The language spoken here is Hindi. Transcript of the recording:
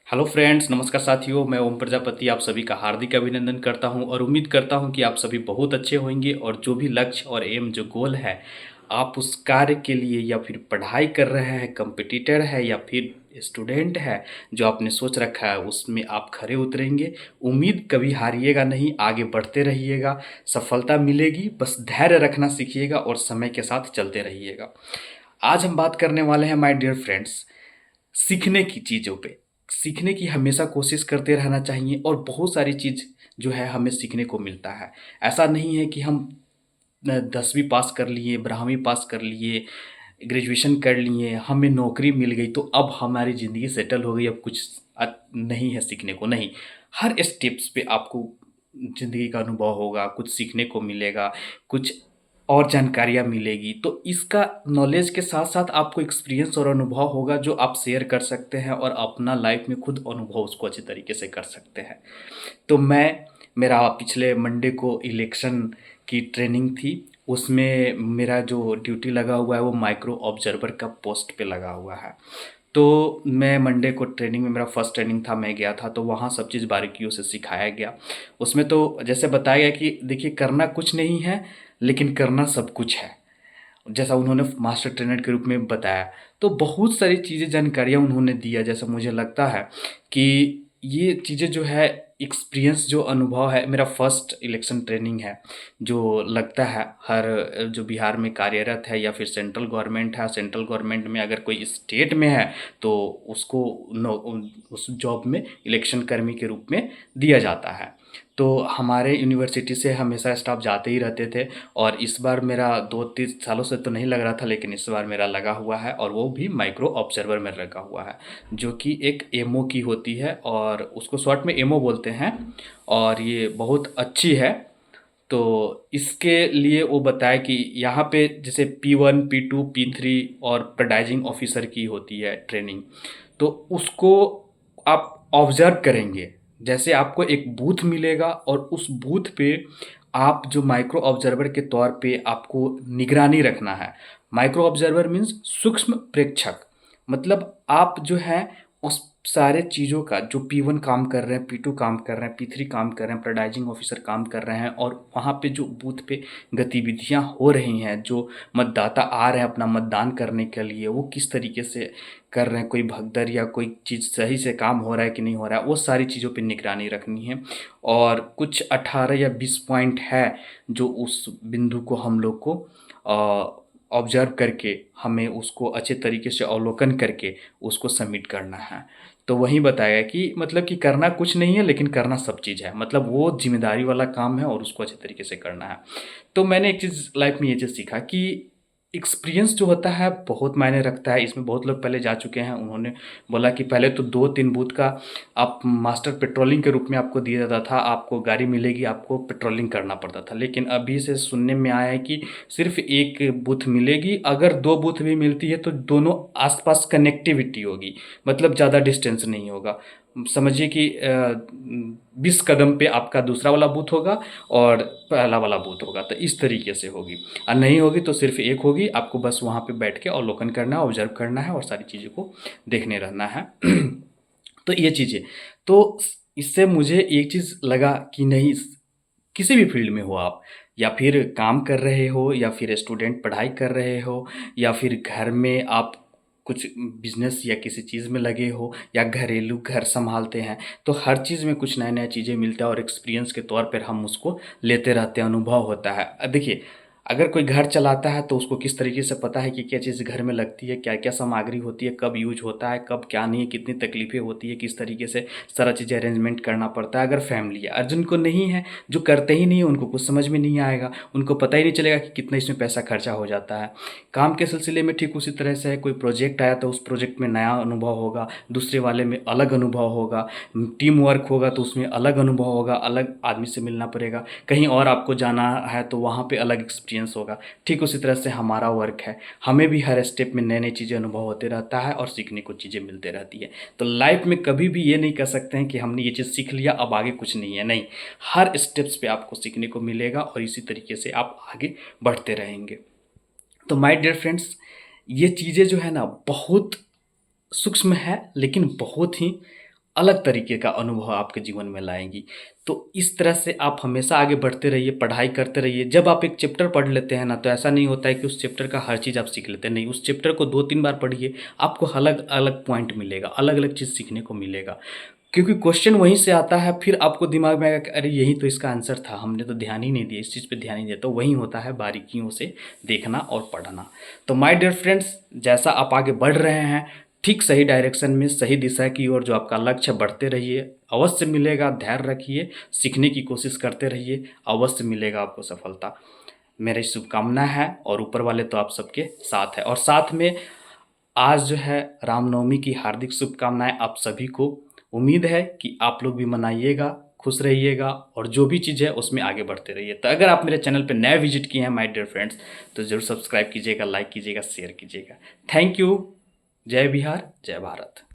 हेलो फ्रेंड्स, नमस्कार साथियों। मैं ओम प्रजापति आप सभी का हार्दिक अभिनंदन करता हूं और उम्मीद करता हूं कि आप सभी बहुत अच्छे होंगे और जो भी लक्ष्य और एम जो गोल है आप उस कार्य के लिए या फिर पढ़ाई कर रहे हैं, कंपटीटर है या फिर स्टूडेंट है, जो आपने सोच रखा है उसमें आप खरे उतरेंगे। उम्मीद कभी हारिएगा नहीं, आगे बढ़ते रहिएगा, सफलता मिलेगी। बस धैर्य रखना सीखिएगा और समय के साथ चलते रहिएगा। आज हम बात करने वाले हैं माय डियर फ्रेंड्स, सीखने की चीज़ों पे। सीखने की हमेशा कोशिश करते रहना चाहिए और बहुत सारी चीज़ जो है हमें सीखने को मिलता है। ऐसा नहीं है कि हम 10वीं पास कर लिए, 12वीं पास कर लिए, ग्रेजुएशन कर लिए, हमें नौकरी मिल गई तो अब हमारी ज़िंदगी सेटल हो गई, अब कुछ नहीं है सीखने को, नहीं। हर स्टेप्स पे आपको ज़िंदगी का अनुभव होगा, कुछ सीखने को मिलेगा, कुछ और जानकारियाँ मिलेगी। तो इसका नॉलेज के साथ-साथ आपको एक्सपीरियंस और अनुभव होगा जो आप शेयर कर सकते हैं और अपना लाइफ़ में खुद अनुभव उसको अच्छे तरीके से कर सकते हैं। तो मेरा पिछले मंडे को इलेक्शन की ट्रेनिंग थी, उसमें मेरा जो ड्यूटी लगा हुआ है वो माइक्रो ऑब्जर्वर का पोस्ट पे लगा हुआ है। तो मैं मंडे को ट्रेनिंग में, मेरा फर्स्ट ट्रेनिंग था, मैं गया था तो वहाँ सब चीज़ बारीकियों से सिखाया गया। उसमें तो जैसे बताया गया कि देखिए करना कुछ नहीं है, लेकिन करना सब कुछ है। जैसा उन्होंने मास्टर ट्रेनर के रूप में बताया, तो बहुत सारी चीज़ें जानकारियाँ उन्होंने दिया। जैसा मुझे लगता है कि ये चीज़ें जो है एक्सपीरियंस जो अनुभव है, मेरा फर्स्ट इलेक्शन ट्रेनिंग है, जो लगता है हर जो बिहार में कार्यरत है या फिर सेंट्रल गवर्नमेंट है, सेंट्रल गवर्नमेंट में अगर कोई स्टेट में है तो उसको उस जॉब में इलेक्शन कर्मी के रूप में दिया जाता है। तो हमारे यूनिवर्सिटी से हमेशा स्टाफ जाते ही रहते थे और इस बार मेरा 2-3 सालों से तो नहीं लग रहा था, लेकिन इस बार मेरा लगा हुआ है और वो भी माइक्रो ऑब्जर्वर में लगा हुआ है, जो कि एक एमओ की होती है और उसको शॉर्ट में एमओ बोलते हैं और ये बहुत अच्छी है। तो इसके लिए वो बताया कि यहाँ पे जैसे P1, P2, P3 और प्रेडाइजिंग ऑफिसर की होती है ट्रेनिंग, तो उसको आप ऑब्जर्व करेंगे। जैसे आपको एक बूथ मिलेगा और उस बूथ पे आप जो माइक्रो ऑब्जर्वर के तौर पे आपको निगरानी रखना है। माइक्रो ऑब्जर्वर मीन्स सूक्ष्म प्रेक्षक। मतलब आप जो है उस सारे चीज़ों का, जो P1 काम कर रहे हैं, P2 काम कर रहे हैं, P3 काम कर रहे हैं, प्रेडाइजिंग ऑफिसर काम कर रहे हैं और वहाँ पे जो बूथ पे गतिविधियाँ हो रही हैं, जो मतदाता आ रहे हैं अपना मतदान करने के लिए, वो किस तरीके से कर रहे हैं, कोई भगदड़ या कोई चीज़ सही से काम हो रहा है कि नहीं हो रहा है, वो सारी चीज़ों पे निगरानी रखनी है। और कुछ 18 या 20 पॉइंट है जो उस बिंदु को हम लोग को ऑब्जर्व करके हमें उसको अच्छे तरीके से अवलोकन करके उसको सबमिट करना है। तो वही बताया कि मतलब कि करना कुछ नहीं है, लेकिन करना सब चीज़ है। मतलब वो ज़िम्मेदारी वाला काम है और उसको अच्छे तरीके से करना है। तो मैंने एक चीज़ लाइफ़ में ये चीज़ सीखा कि एक्सपीरियंस जो होता है बहुत मायने रखता है। इसमें बहुत लोग पहले जा चुके हैं, उन्होंने बोला कि पहले तो 2-3 बूथ का आप मास्टर पेट्रोलिंग के रूप में आपको दिया जाता था, आपको गाड़ी मिलेगी, आपको पेट्रोलिंग करना पड़ता था। लेकिन अभी से सुनने में आया है कि सिर्फ़ 1 बूथ मिलेगी, अगर 2 बूथ भी मिलती है तो दोनों आस-पास कनेक्टिविटी होगी, मतलब ज़्यादा डिस्टेंस नहीं होगा। समझिए कि 20 कदम पे आपका दूसरा वाला बूथ होगा और पहला वाला बूथ होगा, तो इस तरीके से होगी। और नहीं होगी तो सिर्फ़ 1 होगी, आपको बस वहाँ पे बैठ के अवलोकन करना है, ऑब्ज़र्व करना है और सारी चीज़ों को देखने रहना है। तो ये चीज़ें, तो इससे मुझे एक चीज़ लगा कि नहीं, किसी भी फ़ील्ड में हो आप, या फिर काम कर रहे हो या फिर स्टूडेंट पढ़ाई कर रहे हो या फिर घर में आप कुछ बिज़नेस या किसी चीज़ में लगे हो या घरेलू घर सँभालते हैं, तो हर चीज़ में कुछ नया-नया चीज़ें मिलता है और एक्सपीरियंस के तौर पर हम उसको लेते रहते हैं, अनुभव होता है। देखिए, अगर कोई घर चलाता है तो उसको किस तरीके से पता है कि क्या चीज़ घर में लगती है, क्या-क्या सामग्री होती है, कब यूज़ होता है, कब क्या नहीं, कितनी तकलीफ़ें होती है, किस तरीके से सारा चीज़ें अरेंजमेंट करना पड़ता है। अगर फैमिली है और जिनको नहीं है, जो करते ही नहीं है, उनको कुछ समझ में नहीं आएगा, उनको पता ही नहीं चलेगा कि कितना इसमें पैसा खर्चा हो जाता है। काम के सिलसिले में ठीक उसी तरह से है, कोई प्रोजेक्ट आया तो उस प्रोजेक्ट में नया अनुभव होगा, दूसरे वाले में अलग अनुभव होगा, टीम वर्क होगा तो उसमें अलग अनुभव होगा, अलग आदमी से मिलना पड़ेगा, कहीं और आपको जाना है तो वहाँ पे अलग एक्सपीरियंस होगा। ठीक उसी तरह से हमारा वर्क है, हमें भी हर स्टेप में नई-नई चीज़ें अनुभव होते रहता है और सीखने को चीज़ें मिलते रहती है। तो लाइफ में कभी भी ये नहीं कह सकते हैं कि हमने ये चीज़ सीख लिया अब आगे कुछ नहीं है, नहीं। हर स्टेप्स पे आपको सीखने को मिलेगा और इसी तरीके से आप आगे बढ़ते रहेंगे। तो माय डियर फ्रेंड्स, ये चीज़ें जो है ना बहुत सूक्ष्म है, लेकिन बहुत ही अलग तरीके का अनुभव आपके जीवन में लाएँगी। तो इस तरह से आप हमेशा आगे बढ़ते रहिए, पढ़ाई करते रहिए। जब आप एक चैप्टर पढ़ लेते हैं ना, तो ऐसा नहीं होता है कि उस चैप्टर का हर चीज़ आप सीख लेते हैं, नहीं, उस चैप्टर को 2-3 बार पढ़िए, आपको अलग-अलग पॉइंट मिलेगा, अलग-अलग चीज़ सीखने को मिलेगा। क्योंकि क्वेश्चन वहीं से आता है, फिर आपको दिमाग में आएगा कि अरे! यही तो इसका आंसर था, हमने तो ध्यान ही नहीं दिया, इस चीज़ पे ध्यान ही नहीं दिया। तो वही होता है बारीकियों से देखना और पढ़ना। तो माय डियर फ्रेंड्स, जैसा आप आगे बढ़ रहे हैं, ठीक सही डायरेक्शन में, सही दिशा की ओर जो आपका लक्ष्य है, बढ़ते रहिए, अवश्य मिलेगा, धैर्य रखिए, सीखने की कोशिश करते रहिए, अवश्य मिलेगा आपको सफलता। मेरी शुभकामना है और ऊपर वाले तो आप सबके साथ है। और साथ में आज जो है रामनवमी की हार्दिक शुभकामनाएँ आप सभी को। उम्मीद है कि आप लोग भी मनाइएगा, खुश रहिएगा और जो भी चीज़ है उसमें आगे बढ़ते रहिए। तो अगर आप मेरे चैनल पे नए विज़िट किए हैं माय डियर फ्रेंड्स, तो ज़रूर सब्सक्राइब कीजिएगा, लाइक कीजिएगा, शेयर कीजिएगा। Thank you. जय बिहार, जय भारत।